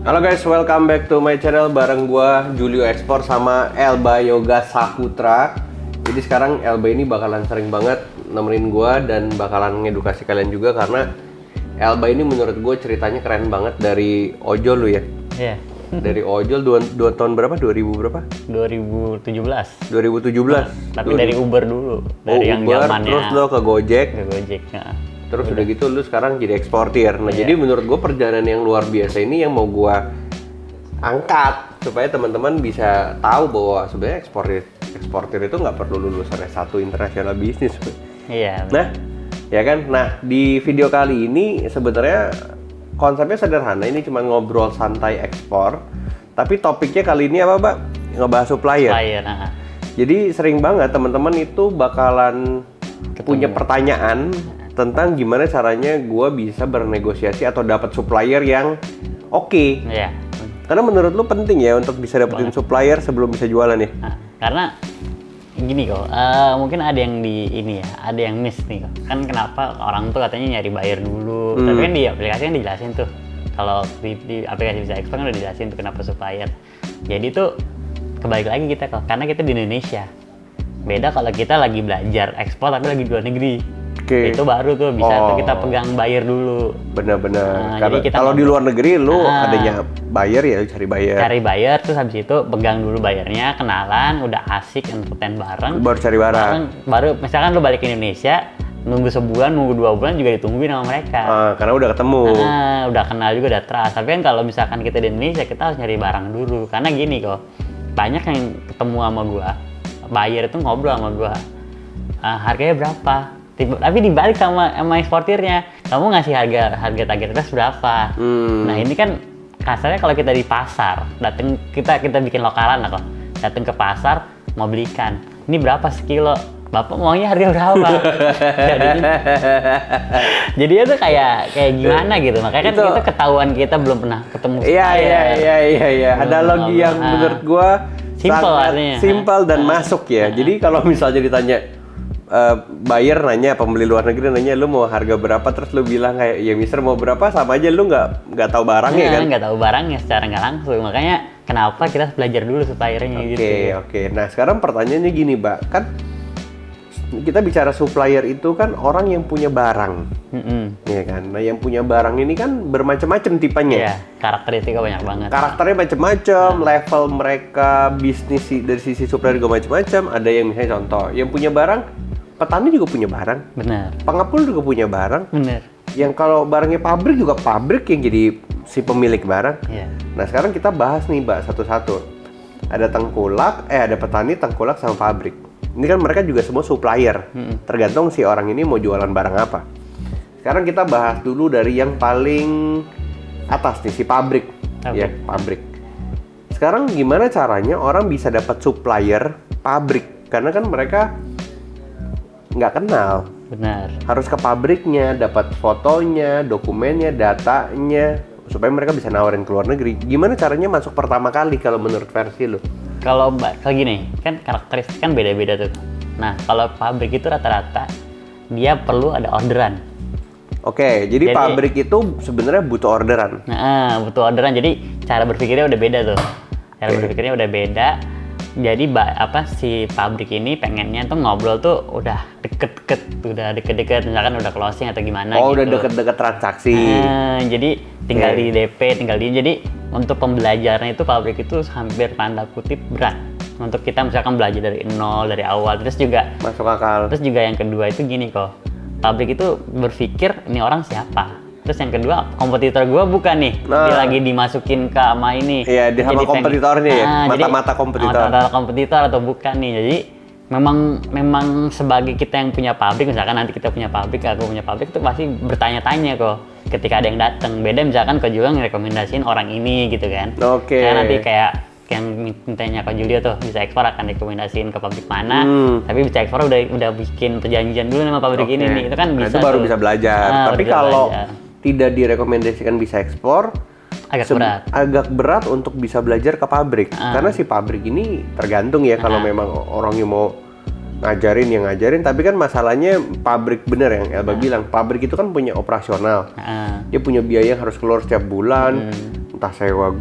Halo guys, welcome back to my channel bareng gua Julio Export sama Elba Yoga Saputra. Jadi sekarang Elba ini bakalan sering banget nemenin gua dan bakalan ngedukasi kalian juga karena Elba ini menurut gue ceritanya keren banget dari ojol lu ya. Iya. Dari ojol dua tahun berapa? 2000 berapa? 2017. 2017. Tapi dari Uber dulu, dari yang Uber, zamannya. terus lo ke Gojek. Ke Gojek. Nah. Terus udah gitu lu sekarang jadi eksportir. Nah, jadi menurut gue perjalanan yang luar biasa ini yang mau gue angkat supaya teman-teman bisa tahu bahwa sebenarnya eksportir itu nggak perlu lulusan S1 international business. Iya. Nah, ya kan? Nah, di video kali ini sebenarnya konsepnya sederhana, ini cuma ngobrol santai ekspor. Tapi topiknya kali ini apa, Mbak? Ngebahas supplier. Nah. Jadi sering banget teman-teman itu bakalan punya pertanyaan tentang gimana caranya gue bisa bernegosiasi atau dapat supplier yang oke. Iya. Karena menurut lu penting ya untuk bisa dapetin supplier sebelum bisa jualan ya? Nah, karena gini kok, mungkin ada yang ada yang miss nih kok. Kan kenapa orang tuh katanya nyari buyer dulu, tapi kan di aplikasi kan dijelasin tuh. Kalau di aplikasi Bisa Ekspor kan udah dijelasin tuh kenapa supplier. Jadi tuh kebalik lagi kita kok, karena kita di Indonesia. Beda kalau kita lagi belajar ekspor tapi lagi di luar negeri. Itu baru tuh bisa tuh kita pegang buyer dulu. Benar-benar. Karena kalau di luar negeri lu adanya buyer ya cari buyer. Cari buyer terus habis itu pegang dulu bayarnya, kenalan, udah asik entertain bareng. Baru cari barang. Baru misalkan lu balik ke Indonesia, nunggu sebulan, nunggu 2 bulan juga ditungguin sama mereka. Karena udah ketemu. Udah kenal juga, udah trust. Tapi kan kalau misalkan kita di Indonesia, kita harus nyari barang dulu. Karena gini kok, banyak yang ketemu sama gua, buyer itu ngobrol sama gua, harganya berapa? Tapi dibalik sama eksportirnya, kamu ngasih harga target atas berapa? Nah ini kan kasarnya kalau kita di pasar, kita bikin lokalan lah kok, datang ke pasar mau beli ikan, ini berapa sekilo? Bapak maunya harga berapa? Jadi itu kayak gimana gitu, makanya kan itu ketahuan kita belum pernah ketemu. Iya. Analogi yang menurut gua simple dan masuk ya. Jadi kalau misalnya ditanya buyer nanya, pembeli luar negeri nanya lu mau harga berapa, terus lu bilang kayak ya mister mau berapa, sama aja lu nggak tahu barangnya kan? Nggak tahu barangnya secara nggak langsung, makanya kenapa kita harus belajar dulu suppliernya gitu. Oke. Nah sekarang pertanyaannya gini, Mbak, kan kita bicara supplier itu kan orang yang punya barang, ya kan? Nah yang punya barang ini kan bermacam-macam tipenya. Iya, karakteristiknya banyak banget. Karakternya macam-macam, level mereka bisnis dari sisi supplier juga macam-macam. Ada yang misalnya contoh, yang punya barang, petani juga punya barang. Benar. Pengepul juga punya barang. Benar. Yang kalau barangnya pabrik juga pabrik yang jadi si pemilik barang. Iya. Nah sekarang kita bahas nih, Mbak, satu-satu. Ada ada petani, tengkulak, sama pabrik. Ini kan mereka juga semua supplier. Tergantung si orang ini mau jualan barang apa. Sekarang kita bahas dulu dari yang paling atas nih, si pabrik. Ya, pabrik. Sekarang gimana caranya orang bisa dapat supplier pabrik? Karena kan mereka nggak kenal. Benar. Harus ke pabriknya, dapat fotonya, dokumennya, datanya, supaya mereka bisa nawarin ke luar negeri. Gimana caranya masuk pertama kali kalau menurut versi lu? Kalau gini, kan karakteristik kan beda-beda tuh. Nah, kalau pabrik itu rata-rata dia perlu ada orderan. Jadi pabrik itu sebenarnya butuh orderan. Nah, butuh orderan. Jadi cara berpikirnya udah beda tuh. Berpikirnya udah beda. Jadi si pabrik ini pengennya tuh ngobrol tuh udah deket-deket, misalkan udah closing atau gimana gitu. Udah deket-deket transaksi. Jadi tinggal di DP, jadi untuk pembelajaran itu pabrik itu hampir tanda kutip berat. Untuk kita misalkan belajar dari nol, dari awal, terus juga masuk akal. Terus juga yang kedua itu gini kok, pabrik itu berpikir ini orang siapa. Terus yang kedua, kompetitor gue bukan nih, dia lagi dimasukin ke sama ini. Iya, dia sama kompetitornya ya, mata-mata kompetitor. Mata-mata kompetitor atau bukan nih, jadi memang sebagai kita yang punya pabrik, misalkan nanti kita punya pabrik, aku punya pabrik, itu pasti bertanya-tanya kok ketika ada yang datang. Beda misalkan kau juga ngerekomendasiin orang ini gitu kan. Kayak nanti kayak yang mintanya Kak Julio tuh Bisa Ekspor akan rekomendasiin ke pabrik mana, tapi Bisa Ekspor udah bikin perjanjian dulu sama pabrik ini nih, itu kan bisa. Itu baru bisa belajar. Tapi kalau tidak direkomendasikan Bisa Ekspor, agak berat untuk bisa belajar ke pabrik. Karena si pabrik ini tergantung ya, kalau memang orangnya mau ngajarin ya ngajarin, tapi kan masalahnya pabrik, bener yang Elba bilang, pabrik itu kan punya operasional, dia punya biaya yang harus keluar setiap bulan, entah sewa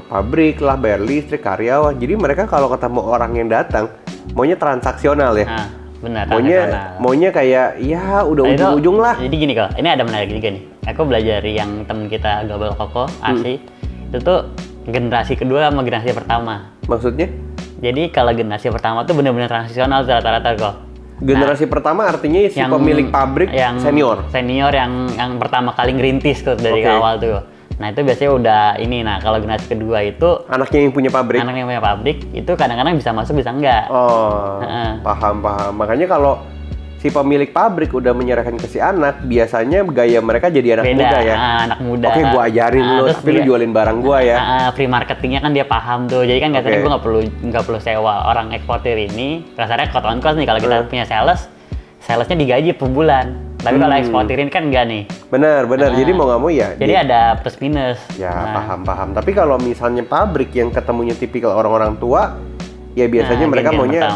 pabrik lah, bayar listrik, karyawan. Jadi mereka kalau ketemu orang yang datang, maunya transaksional ya. Nah, benar. Maunya kayak ya udah Nah, ujung-ujung lah. Jadi gini kok, ini ada menarik juga nih. Aku belajar dari yang temen kita Global Koko, Asi, itu tuh generasi kedua sama generasi pertama. Maksudnya? Jadi kalau generasi pertama tuh benar-benar transaksional rata-rata kok. Generasi pertama artinya si pemilik pabrik yang senior yang pertama kali ngerintis tuh dari awal tuh. Nah itu biasanya udah ini. Nah kalau generasi kedua itu anaknya yang punya pabrik itu kadang-kadang bisa masuk bisa enggak. Oh, paham. Makanya kalau si pemilik pabrik udah menyerahkan ke si anak, biasanya gaya mereka jadi anak muda ya. Anak muda. Oke, gua ajarin lu, tapi lu jualin barang gua ya. Free marketingnya kan dia paham tuh. Jadi kan katanya gua nggak perlu sewa orang eksportir ini. Kasarnya cost on cost nih kalau kita punya salesnya digaji per bulan. Tapi kalau eksportirin kan enggak nih. Benar. Jadi mau nggak mau ya. Jadi ada plus minus. Ya paham. Tapi kalau misalnya pabrik yang ketemunya tipikal orang-orang tua, ya biasanya mereka maunya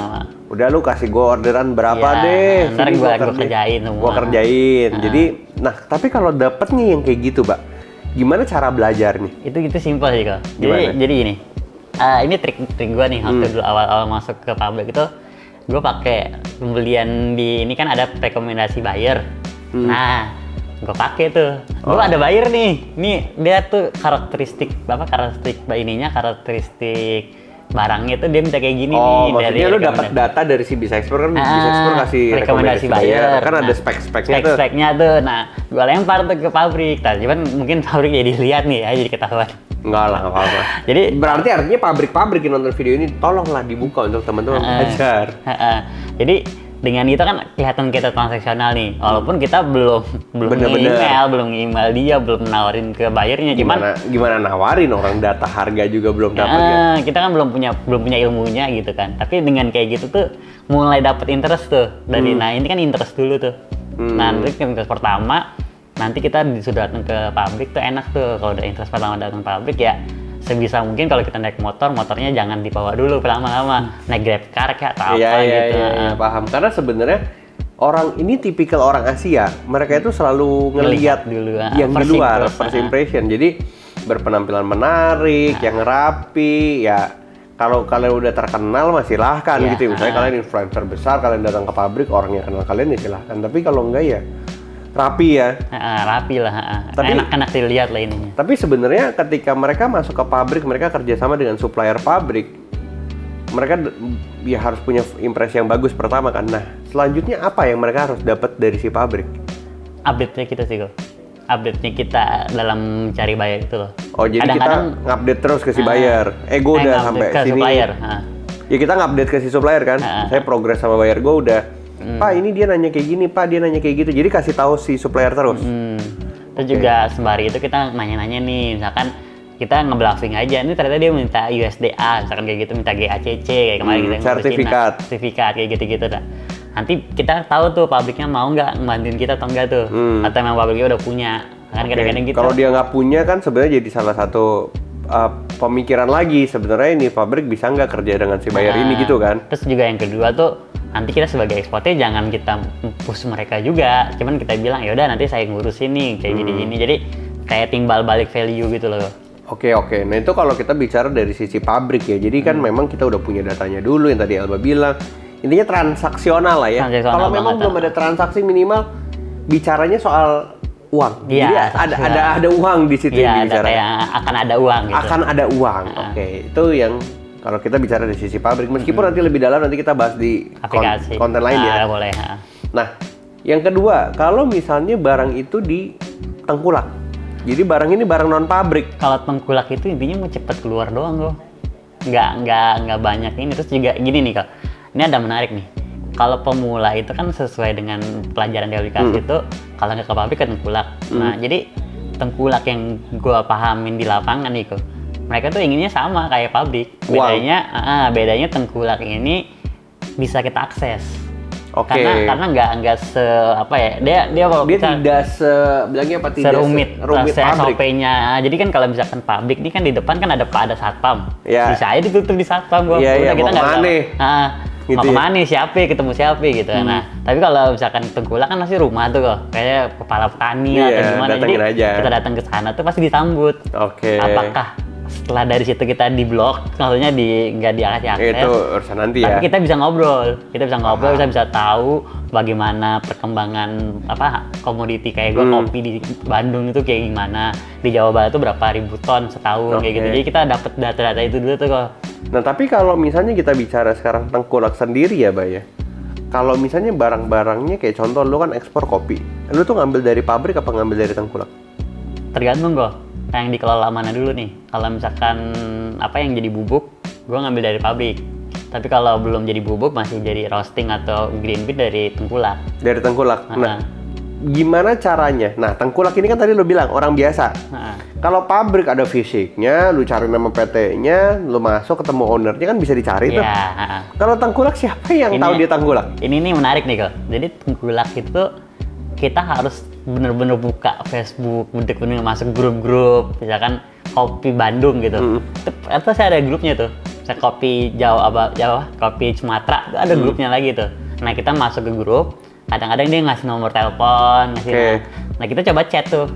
udah lu kasih gue orderan berapa deh, ntar gue kerjain semua. Gue kerjain. Jadi, nah tapi kalau dapet nih yang kayak gitu, Mbak, gimana cara belajar nih? Itu simpel sih kok. Jadi gini, ini trik gue nih waktu dulu awal masuk ke pabrik itu, gue pakai pembelian di ini kan ada rekomendasi buyer. Nah, gue pakai tuh. Gue ada buyer nih. Nih dia tuh karakteristik barangnya tuh dia minta kayak gini nih. Maksudnya lu dapat data dari si Bisa Explore kan? Bisa Explore kasih rekomendasi buyer. Kan ada spek-speknya tuh. Spek-speknya tuh. Nah, gue lempar tuh ke pabrik. Cuman mungkin pabrik jadi lihat nih ya, jadi ketahuan. Enggak lah, nggak apa-apa. Jadi berarti artinya pabrik-pabrik yang nonton video ini tolonglah dibuka untuk teman-teman belajar. Jadi dengan itu kan kelihatan kita transaksional nih, walaupun kita belum email dia, belum nawarin ke bayarnya. Gimana nawarin, orang data harga juga belum dapat kan? Kita kan belum punya ilmunya gitu kan. Tapi dengan kayak gitu tuh mulai dapat interest tuh dari nah ini kan interest dulu tuh. Nanti interest pertama, nanti kita sudah datang ke pabrik tuh enak tuh kalau udah interest pertama datang ke pabrik ya. Sebisa mungkin kalau kita naik motornya jangan dibawa dulu pertama-tama, naik Grab car kayak atau apa gitu. Iya, paham. Karena sebenarnya orang ini tipikal orang Asia, mereka itu selalu ngelihat dulu yang di luar, first impression. Jadi berpenampilan menarik, yang rapi, ya kalau kalian udah terkenal masih silahkan gitu. Misalnya kalian influencer besar, kalian datang ke pabrik, orang yang kenal kalian ya silahkan. Tapi kalau enggak ya rapi ya. Rapi lah. Tapi enak dilihat lah ininya. Tapi sebenarnya ketika mereka masuk ke pabrik, mereka kerjasama dengan supplier pabrik, mereka ya harus punya impresi yang bagus pertama kan. Nah, selanjutnya apa yang mereka harus dapat dari si pabrik? Update-nya kita sih kok. Update-nya kita dalam cari buyer itu loh. Oh, jadi kita ngupdate terus ke si buyer. Gue udah sampai ke sini. Supplier. Ya kita ngupdate ke si supplier kan. Saya progres sama buyer gue udah. Pak ini dia nanya kayak gini, Pak dia nanya kayak gitu. Jadi kasih tahu si supplier terus. Terus juga sembari itu kita nanya-nanya nih, misalkan kita nge-bluffing aja. Ini ternyata dia minta USDA, misalkan kayak gitu, minta GACC kayak kemarin kita sertifikat kayak gitu-gitu dah. Nanti kita tahu tuh pabriknya mau nggak ngebantuin kita atau enggak tuh, atau memang pabriknya udah punya. Kan kadang-kadang gitu. Kalau dia nggak punya kan sebenarnya jadi salah satu pemikiran lagi sebenarnya ini pabrik bisa nggak kerja dengan si buyer ini gitu kan. Terus juga yang kedua tuh nanti kita sebagai eksportir jangan kita push mereka juga, cuman kita bilang ya udah nanti saya ngurus ini kayak gini-gini, jadi kayak timbal balik value gitu loh. Oke. Nah itu kalau kita bicara dari sisi pabrik ya, jadi kan memang kita udah punya datanya dulu yang tadi Alba bilang, intinya transaksional lah ya. Kalau memang belum ada transaksi minimal bicaranya soal uang. Ya, jadi ada uang di situ yang dibicarakan. Akan ada uang gitu. Akan ada uang. Oke, itu yang kalau kita bicara dari sisi pabrik, meskipun nanti lebih dalam nanti kita bahas di konten lain ya. Boleh. Nah, yang kedua, kalau misalnya barang itu di tengkulak, jadi barang ini barang non pabrik. Kalau tengkulak itu intinya mau cepet keluar doang loh, nggak banyak ini. Terus juga gini nih kak, ini ada menarik nih. Kalau pemula itu kan sesuai dengan pelajaran di aplikasi itu, kalau nggak ke pabrik ke tengkulak. Nah, jadi tengkulak yang gua pahamin di lapangan nih kok. Mereka tuh inginnya sama kayak pabrik. Bedanya tengkulak ini bisa kita akses. Oke. Karena nggak dia tidak bilangnya apa tidak serumit pabrik. SOP-nya. Jadi kan kalau misalkan pabrik ini kan di depan kan ada satpam. Yeah. Bisa aja ditutup di satpam gua. Iya, kita nggak mau kemana nih, siapa ketemu siapa gitu. Nah tapi kalau misalkan tengkulak kan masih rumah tuh kok, kayak kepala petani atau gimana, jadi aja. kita datang ke sana tuh pasti disambut. Apakah setelah dari situ kita di blok, maksudnya nggak diakses akses, itu urusan nanti ya. Tapi kita bisa ngobrol, kita bisa tahu bagaimana perkembangan komoditi kayak gue kopi di Bandung itu kayak gimana, di Jawa Barat itu berapa ribu ton setahun kayak gitu. Jadi kita dapat data-data itu dulu tuh kok. Nah tapi kalau misalnya kita bicara sekarang tengkulak sendiri ya, Bay ya. Kalau misalnya barang-barangnya kayak contoh lu kan ekspor kopi, lu tuh ngambil dari pabrik apa ngambil dari tengkulak? Tergantung kok. Yang dikelola mana dulu nih. Kalau misalkan yang jadi bubuk, gue ngambil dari pabrik. Tapi kalau belum jadi bubuk, masih jadi roasting atau green bean dari tengkulak. Dari tengkulak. Nah, gimana caranya? Nah, tengkulak ini kan tadi lo bilang orang biasa. Kalau pabrik ada fisiknya, lu cari nama PT-nya, lu masuk ketemu ownernya kan bisa dicari tuh. Kalau tengkulak siapa yang tahu dia tengkulak? Ini menarik nih kok. Jadi tengkulak itu kita harus bener-bener buka Facebook, bener-bener masuk grup-grup, misalkan kopi Bandung gitu. Atau saya ada grupnya tuh, saya kopi Jawa, kopi Sumatera, itu ada grupnya lagi tuh. Nah kita masuk ke grup, kadang-kadang dia ngasih nomor telepon, nah kita coba chat tuh.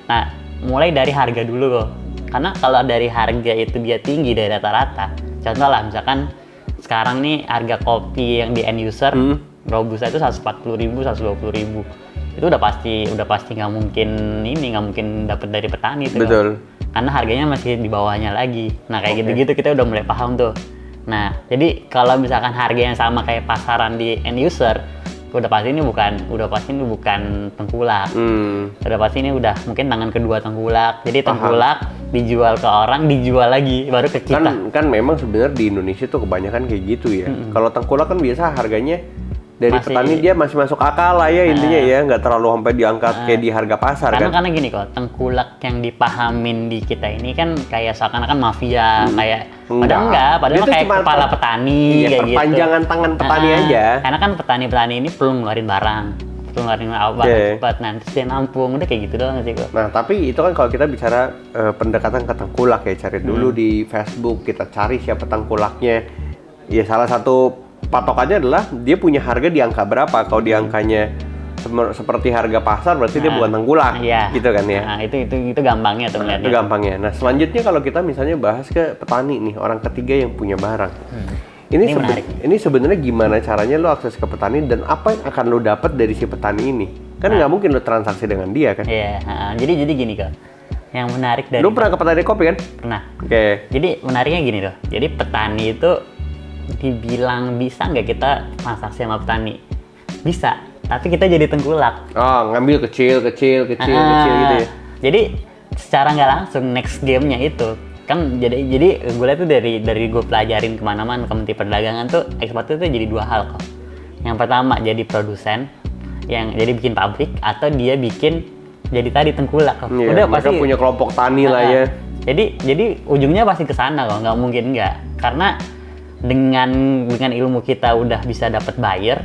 Nah mulai dari harga dulu kok. Karena kalau dari harga itu dia tinggi dari rata-rata, contoh lah misalkan sekarang nih harga kopi yang di end user, Robusta itu 140.000, 120.000. Itu udah pasti nggak mungkin dapat dari petani itu. Betul. Karena harganya masih di bawahnya lagi. Nah kayak gitu-gitu kita udah mulai paham tuh. Nah jadi kalau misalkan harga yang sama kayak pasaran di end user, udah pasti ini bukan tengkulak. Udah pasti ini udah mungkin tangan kedua tengkulak. Jadi tengkulak dijual ke orang, dijual lagi baru ke kita. Kan memang sebenarnya di Indonesia tuh kebanyakan kayak gitu ya. Kalau tengkulak kan biasa harganya dari petani dia masih masuk akal lah ya intinya ya, nggak terlalu sampai diangkat kayak di harga pasar kan. Karena gini kok, tengkulak yang dipahamin di kita ini kan kayak seakan-akan mafia, kayak padahal kayak kepala petani kayak gitu. Perpanjangan tangan petani aja. Karena kan petani-petani ini perlu ngeluarin barang cepat, nanti dia nampung, udah kayak gitu doang sih kok. Nah tapi itu kan kalau kita bicara pendekatan ke tengkulak ya, cari dulu di Facebook, kita cari siapa tengkulaknya. Ya salah satu patokannya adalah dia punya harga di angka berapa. Kalau di angkanya seperti harga pasar berarti dia bukan tengkulak, gitu kan ya. Nah, itu gampangnya tuh melihatnya. Itu gampangnya. Nah, selanjutnya kalau kita misalnya bahas ke petani nih, orang ketiga yang punya barang. Ini sebenarnya gimana caranya lo akses ke petani dan apa yang akan lo dapat dari si petani ini? Kan nggak mungkin lo transaksi dengan dia kan? Iya, jadi gini kok. Yang menarik dari lo pernah ke petani kopi kan? Pernah. Jadi menariknya gini loh. Jadi petani itu dibilang bisa nggak kita transaksi sama petani? Bisa, tapi kita jadi tengkulak. Ngambil kecil gitu ya. Jadi secara nggak langsung next game-nya itu kan jadi gue lihat tuh dari gue pelajarin kemana-mana ke Menteri Perdagangan tuh ekspor itu jadi dua hal kok. Yang pertama jadi produsen, yang jadi bikin pabrik, atau dia bikin jadi tadi tengkulak kok. Udah pasti punya kelompok tani lah ya. Jadi ujungnya pasti ke sana kok, nggak mungkin nggak. Karena dengan ilmu kita udah bisa dapat buyer,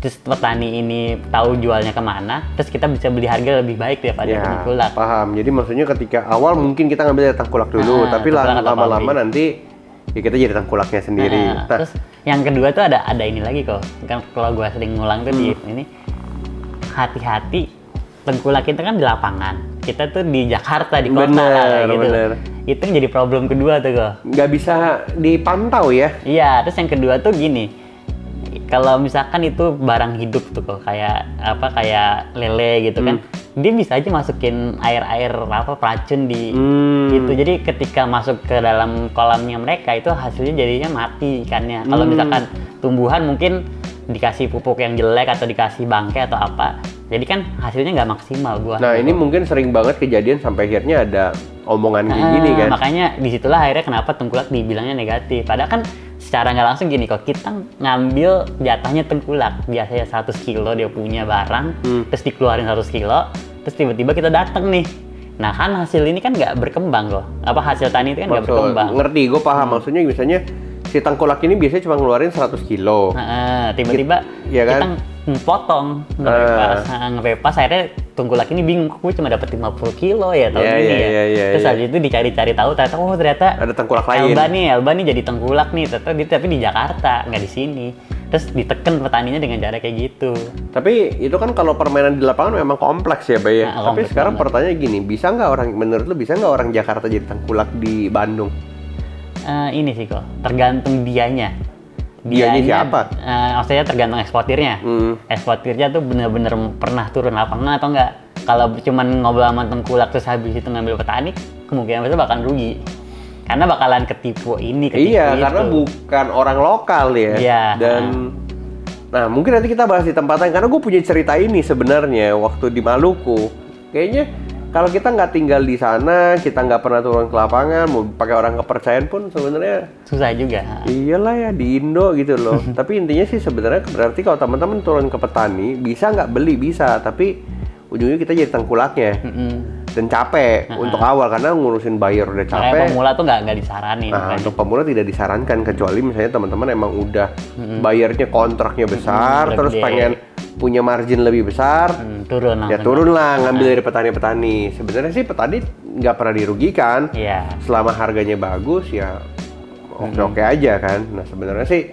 terus petani ini tahu jualnya kemana, terus kita bisa beli harga lebih baik daripada tengkulak. Paham. Jadi maksudnya ketika awal mungkin kita ngambil dari tengkulak dulu, tapi lama-lama nanti ya kita jadi tengkulaknya sendiri. Terus yang kedua tuh ada ini lagi kok. Kan kalau gue sering ngulang tuh di ini, hati-hati tengkulak kita kan di lapangan. Kita tuh di Jakarta, di kota gitu. Itu yang jadi problem kedua tuh kok. Nggak bisa dipantau ya? Iya, terus yang kedua tuh gini. Kalau misalkan itu barang hidup tuh kok, kayak lele gitu kan. Dia bisa aja masukin air racun di itu. Jadi ketika masuk ke dalam kolamnya mereka itu hasilnya jadinya mati ikannya. Kalau misalkan tumbuhan mungkin dikasih pupuk yang jelek atau dikasih bangkai atau apa. Jadi kan hasilnya nggak maksimal buah. Nah ini mungkin sering banget kejadian sampai akhirnya ada omongan kayak gini kan. Makanya disitulah akhirnya kenapa tengkulak dibilangnya negatif. Padahal kan secara nggak langsung gini kok, kita ngambil jatahnya tengkulak. Biasanya 100 kilo dia punya barang, terus dikeluarin 100 kilo, terus tiba-tiba kita datang nih. Nah kan hasil ini kan nggak berkembang kok. Hasil tani itu kan nggak berkembang. Ngerti, gue paham. Maksudnya misalnya si tengkulak ini biasanya cuma ngeluarin 100 kilo. Tiba-tiba ya kan? kita potong ngepepas akhirnya tengkulak ini bingung, kok gue cuma dapat 50 kilo ya tahun ini ya. Terus habis itu dicari-cari tahu, ternyata ada tengkulak lain. Elba nih jadi tengkulak nih, tapi di Jakarta, nggak di sini. Terus diteken petaninya dengan cara kayak gitu. Tapi itu kan kalau permainan di lapangan memang kompleks ya, Bay. Nah, tapi sekarang pertanyaan gini, menurut lu bisa nggak orang Jakarta jadi tengkulak di Bandung? Ini sih kok, tergantung dianya. Dianya siapa? Maksudnya tergantung eksportirnya. Eksportirnya tuh bener-bener pernah turun lapangan atau enggak. Kalau cuman ngobrol sama tengkulak terus habis itu ngambil petani, kemungkinan besar bakal rugi. Karena bakalan ketipu ini, ketipu itu. Karena bukan orang lokal ya. Iya. Dan nah mungkin nanti kita bahas di tempat lain, karena gue punya cerita ini sebenarnya waktu di Maluku. Kayaknya kalau kita nggak tinggal di sana, kita nggak pernah turun ke lapangan, mau pakai orang kepercayaan pun sebenarnya susah juga. Iyalah ya di Indo gitu loh. Tapi intinya sih sebenarnya berarti kalau teman-teman turun ke petani, bisa nggak beli bisa, tapi ujungnya kita jadi tengkulaknya. Dan capek untuk awal karena ngurusin buyer udah capek. Makanya pemula tuh nggak disaranin. Nah, untuk pemula tidak disarankan kecuali misalnya teman-teman emang udah bayarnya kontraknya besar, terus pengen punya margin lebih besar, turun lah ngambil dari petani-petani. Sebenarnya sih petani nggak pernah dirugikan, selama harganya bagus ya oke-oke aja kan. Nah sebenarnya sih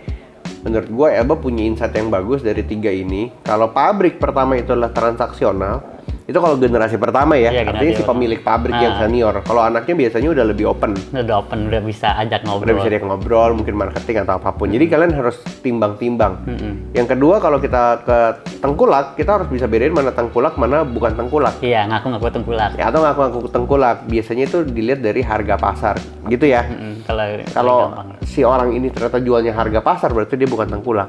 menurut gue Elba punya insight yang bagus dari 3 ini. Kalau pabrik pertama itu adalah transaksional, itu kalau generasi pertama ya, artinya si pemilik pabrik yang senior. Kalau anaknya biasanya udah lebih open. Udah bisa ajak ngobrol. Udah bisa diajak ngobrol, mungkin marketing atau apapun. Jadi kalian harus timbang-timbang. Yang kedua, kalau kita ke tengkulak, kita harus bisa bedain mana tengkulak, mana bukan tengkulak. Iya, ngaku-ngaku tengkulak. Ya, atau ngaku-ngaku tengkulak. Biasanya itu dilihat dari harga pasar, gitu ya. Kalau si orang ini ternyata jualnya harga pasar, berarti dia bukan tengkulak.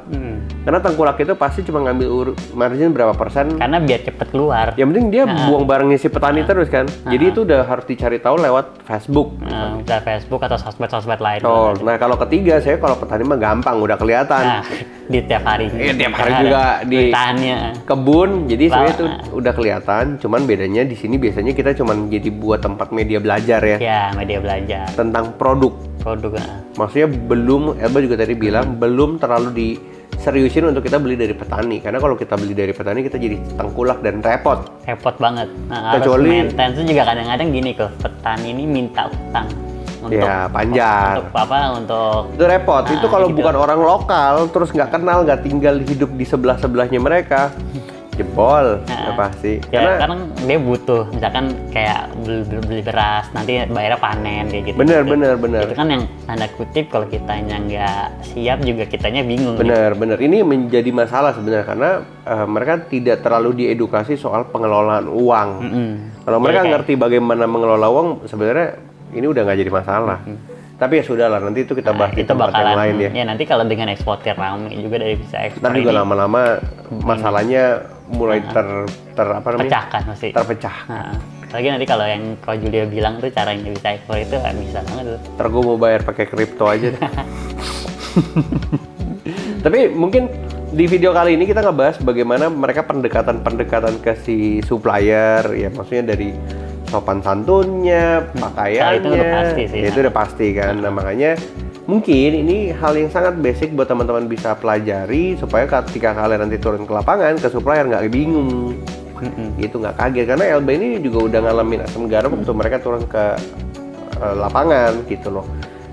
Karena tengkulak itu pasti cuma ngambil margin berapa persen. Karena biar cepet keluar. Yang penting dia buang barangnya si petani terus kan. Jadi itu udah harus dicari tahu lewat Facebook. Bisa Facebook atau sosmed-sosmed lain. Nah kalau ketiga saya kalau petani mah gampang, udah kelihatan. Di tiap hari. Tiap hari juga di kebun. Jadi sebenarnya itu udah kelihatan. Cuman bedanya di sini biasanya kita cuman jadi buat tempat media belajar ya. Ya, media belajar. Tentang produk. Maksudnya Elba juga tadi bilang belum terlalu diseriusin untuk kita beli dari petani, karena kalau kita beli dari petani kita jadi tengkulak dan repot banget. Kecuali maintenance juga kadang-kadang gini kok, petani ini minta utang untuk panjang untuk itu repot. Itu kalau bukan orang lokal terus nggak kenal, nggak tinggal hidup di sebelahnya mereka, jebol pasti. Karena dia butuh, misalkan kayak beli beras, nanti bayarnya panen kayak gitu. Bener. Itu kan yang tanda kutip kalau kitanya nggak siap juga kitanya bingung. Bener. Ini menjadi masalah sebenarnya karena mereka tidak terlalu diedukasi soal pengelolaan uang. Kalau mereka ngerti bagaimana mengelola uang, sebenarnya ini udah nggak jadi masalah. Tapi ya sudahlah, nanti itu kita bahas di tempat yang lain ya. Ya nanti kalau dengan eksportir rame juga dari bisa ekspor. Nanti juga lama-lama masalahnya mulai terpecahkan pasti. Terpecah. Lagi nanti kalau yang Ko Julia bilang tuh caranya bisa ekspor itu bisa banget tuh. Ntar gue mau bayar pakai kripto aja. Tapi mungkin di video kali ini kita ngebahas bagaimana mereka pendekatan ke si supplier, ya maksudnya dari sopan santunnya, pakaiannya, itu udah pasti sih. Itu udah pasti kan. Nah makanya mungkin ini hal yang sangat basic buat teman-teman bisa pelajari supaya ketika kalian nanti turun ke lapangan ke supplier nggak bingung, gitu nggak kaget. Karena Elba ini juga udah ngalamin asam garam waktu mereka turun ke lapangan gitu loh.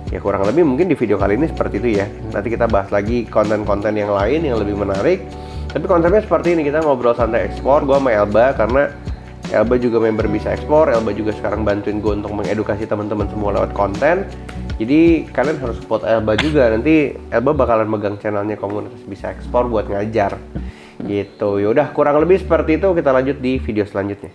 Ya kurang lebih mungkin di video kali ini seperti itu ya. Nanti kita bahas lagi konten-konten yang lain yang lebih menarik. Tapi konsepnya seperti ini, kita ngobrol santai ekspor, gue sama Elba karena Elba juga member Bisa Ekspor. Elba juga sekarang bantuin gue untuk mengedukasi teman-teman semua lewat konten. Jadi kalian harus support Elba juga. Nanti Elba bakalan megang channelnya komunitas Bisa Ekspor buat ngajar gitu. Yaudah kurang lebih seperti itu. Kita lanjut di video selanjutnya.